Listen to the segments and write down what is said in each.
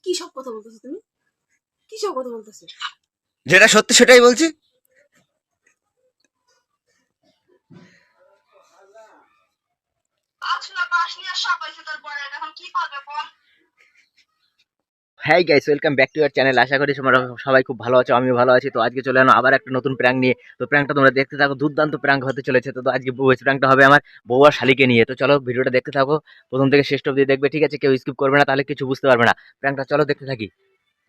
কি সব কথা বলতেছো তুমি? কি সব কথা বলতেছো? যেটা সত্যি সেটাই বলছি। Hi guys, welcome back to your channel. আশা করি তোমরা সবাই খুব ভালো আছো, আমিও ভালো আছি। তো আজকে চলে এলাম আবার একটা নতুন প্র্যাঙ্ক নিয়ে। তো প্র্যাঙ্কটা তোমরা দেখতে থাকো, দুর্দান্ত প্র্যাঙ্ক হতে চলেছে। তো আজকে প্র্যাঙ্কটা হবে আমার বউ আর শালিকে নিয়ে। তো চলো ভিডিওটা দেখতে থাকো, প্রথম থেকে শেষ অবধি দেখবে, ঠিক আছে? কেউ স্কিপ করবে না, তাহলে কিছু বুঝতে পারবে না। প্র্যাঙ্কটা চলো দেখতে থাকি,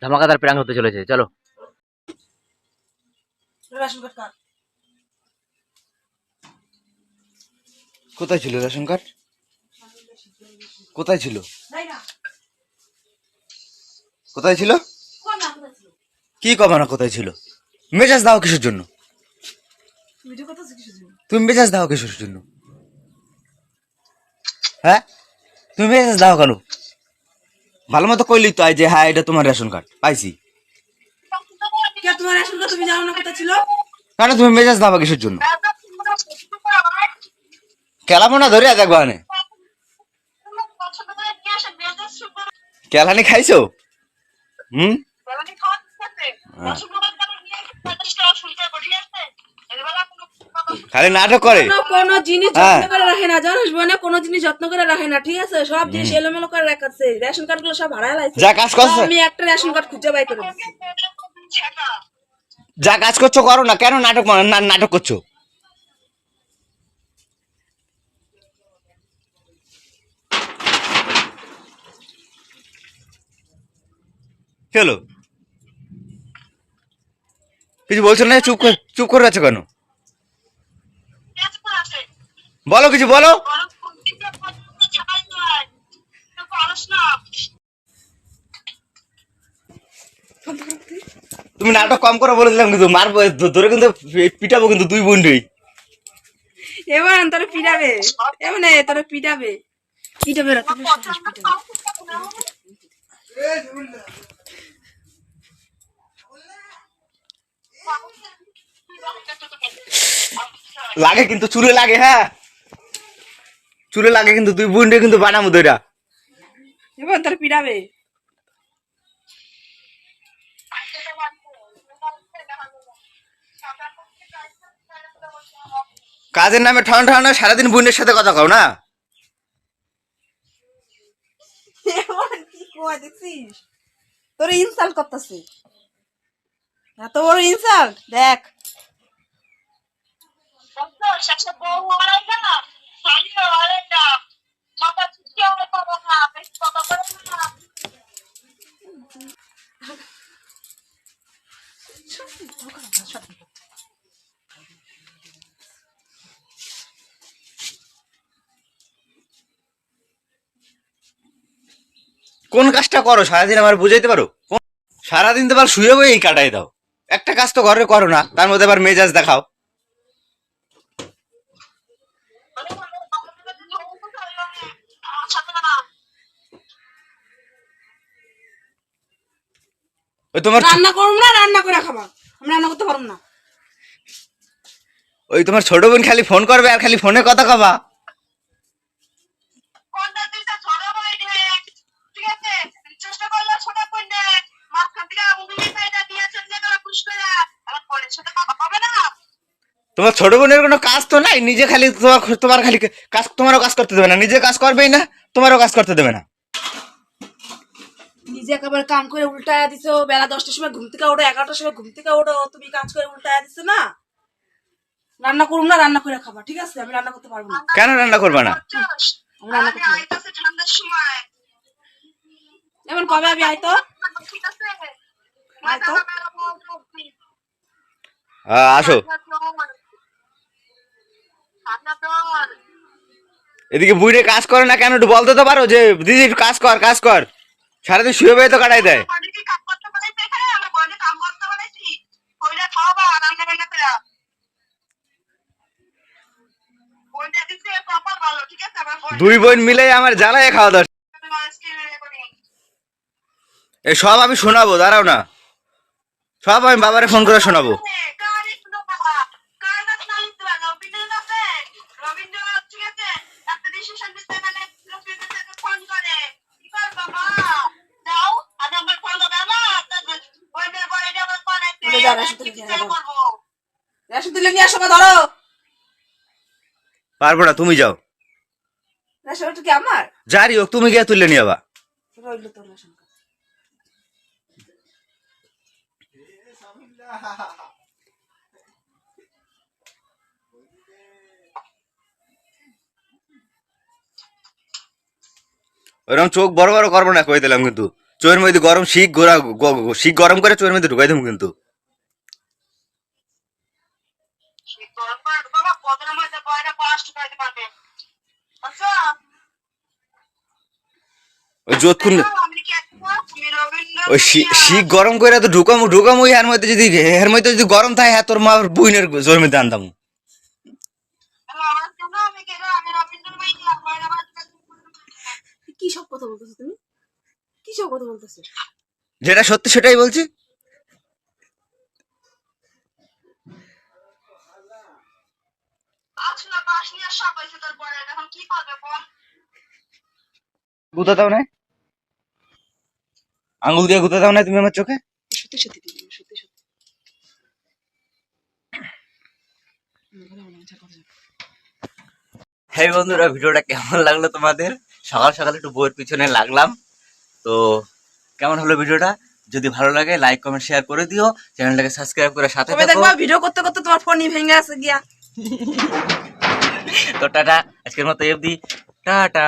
ধামাকাদার প্র্যাঙ্ক হতে চলেছে। চলো। রেশন কার্ড কার? কোথায় ছিল রেশন কার্ড? কোথায় ছিল? তাই না? কোথায় ছিল? কোন না কোথায় ছিল? কি কমানো কোথায় ছিল? মেজাজ দাও কিসের জন্য? ভিডিও কথা কিসের জন্য? তুমি মেজাজ দাও কিসের জন্য? হ্যাঁ, তুমি মেজাজ দাও কেন? ভালো মতো কইলি তো যে হ্যাঁ এটা তোমার রেশন কার্ড পাইছি। কে তোমার রেশন কার্ড তুমি জানো না কোথায় ছিল? কেন তুমি মেজাজ দাও কিসের জন্য? কেলামোনা ধরে দেখবা নে। কেলানি খাইছো? হুম, খালি নাটক করে। কোন জিনিস হ্যাঁ, যত্ন করে রাখে না, জানিস বোনে? কোন জিনিস যত্ন করে রাখে না, ঠিক আছে? সব জিনিস এলোমেলো করে রাখাচ্ছে। রেশন কার্ড গুলো সব হারায় লাইছে। যা কাজ করছো, আমি একটা রেশন কার্ড খুঁজে বাই করে দিচ্ছি। যা কাজ করছো করো না, কেন নাটক করছো? চলো, কিছু বলছো না? চুপ করে আছো কেন? বলো, কিছু বলো। তুমি নাটক কম করে বলে দিলাম, কিন্তু মারবো ধরে, কিন্তু পিটাবো কিন্তু দুই বোনই। এবার তোরা পিটাবে, এমন তোরা পিটাবে পিটাবে না, তুমি পিটাবে। লাগে কিন্তু চুলে লাগে, হ্যাঁ চুলে লাগে কিন্তু, দুই বোনই কিন্তু বানামু দইরা। এবার তোরা পিটাবে। কাজের নামে ঠান্ডা সারাদিন বোনের সাথে কথা কও না। কি কয় দেখছিস? তোর ইনসাল্ট করতেছে, এত বড় ইনসাল্ট দেখ। কোন কাজটা করো সারাদিন আমার বুঝাইতে পারো? সারাদিন তো আবার শুয়ে বই কাটাই দাও, একটা কাজ তো ঘরে করো না, তার মধ্যে আবার মেজাজ দেখাও। ওই তোমার রান্না করবো না, রান্না করে খাবা। আমি রান্না করতে পারবো না। ওই তোমার ছোট বোন খালি ফোন করবে আর খালি ফোনে কথা কবা। তোমার ছোট বোনের কোনো কাজ তো নাই, নিজে খালি তোমার খালি কাজ, তোমারও কাজ করতে দেবে না, নিজে কাজ করবেই না, তোমারও কাজ করতে দেবে না। নিজে একেবারে কাম করে উল্টায়া দিছো। বেলা 10টার সময় ঘুম থেকে ওঠো, 11টার সময় ঘুম থেকে ওঠো, তুমি কাজ করে উল্টায়া দিছো না। রান্না করুম না, রান্না করে খাবা, ঠিক আছে? আমি রান্না করতে পারবো না। কেন রান্না করবে না? আমি রান্না করতে পারবো না। এমন কবে আমি আইতো? আইতো আসো এদিকে। বুড়ে কাজ করে না কেন একটু বলতে তো পারো যে দিদি একটু কাজ কর, কাজ কর। সারাদিন শুয়ে বয়ে তো কাটাই দেয়। দুই বোন মিলে আমার জ্বালায় খাওয়া দাওয়া। এই সব আমি শোনাবো, দাঁড়াও না, সব আমি বাবারে ফোন করে শোনাবো। যাও রেশন তুলে নিয়ে আসো রেশন তুলে নিয়ে আসো ধরো পারবো না, তুমি যাও। রেশনটা কি আমার যারি হোক তুমি গিয়ে তুলে নিয়ে আবা। রইল তোর রেশন ওইরকম চোখ বড় বড় করবো না, কই দিলাম কিন্তু। চোখের মধ্যে গরম শিক গরম করে চোখের মধ্যে ঢুকাই দেবো কিন্তু। ওই যতক্ষণ ওই শিক গরম করে তো ঢুকামো এর মধ্যে যদি গরম থাকে, হ্যাঁ তোর মা বুইনের জোর মধ্যে আনতাম। কি সব কথা বলতেছো তুমি কি সব কথা বলতেছো যেটা সত্যি সেটাই বলছি। গুঁতা দাও না, আঙুল দিয়ে গুঁতা দাও না তুমি আমার চোখে। সত্যি সত্যি দিদি সত্যি সত্যি হ্যাঁ বন্ধুরা, ভিডিওটা কেমন লাগলো তোমাদের? সকাল সকাল একটু বইয়ের পিছনে লাগলাম, তো কেমন হলো ভিডিওটা? যদি ভালো লাগে লাইক কমেন্ট শেয়ার করে দিও, চ্যানেলটাকে সাবস্ক্রাইব করে সাথে তবে থাকো। দেখবা ভিডিও করতে করতে তোমার ফোনই ভেঙে আছে গিয়া তো টাটা, আজকের মতো এফডি, টাটা।